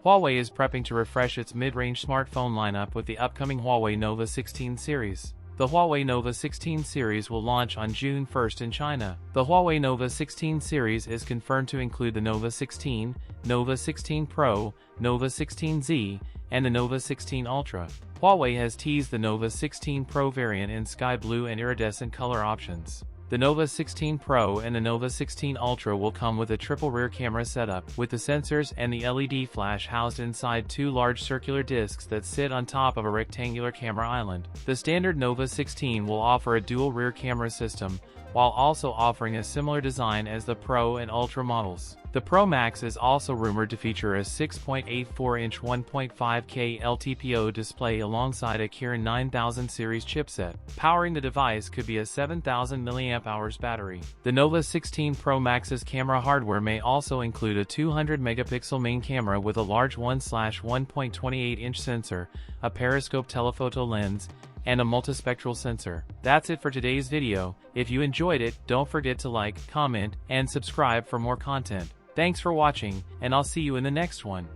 Huawei is prepping to refresh its mid-range smartphone lineup with the upcoming Huawei Nova 16 series. The Huawei Nova 16 series will launch on June 1st in China. The Huawei Nova 16 series is confirmed to include the Nova 16, Nova 16 Pro, Nova 16Z, and the Nova 16 Ultra. Huawei has teased the Nova 16 Pro variant in sky blue and iridescent color options. The Nova 16 Pro and the Nova 16 Ultra will come with a triple rear camera setup, with the sensors and the LED flash housed inside two large circular discs that sit on top of a rectangular camera island. The standard Nova 16 will offer a dual rear camera system, while also offering a similar design as the Pro and Ultra models. The Pro Max is also rumored to feature a 6.84-inch 1.5K LTPO display alongside a Kirin 9000 series chipset. Powering the device could be a 7000 mAh battery. The Nova 16 Pro Max's camera hardware may also include a 200-megapixel main camera with a large 1/1.28-inch sensor, a periscope telephoto lens, and a multispectral sensor. That's it for today's video. If you enjoyed it, don't forget to like, comment, and subscribe for more content. Thanks for watching, and I'll see you in the next one.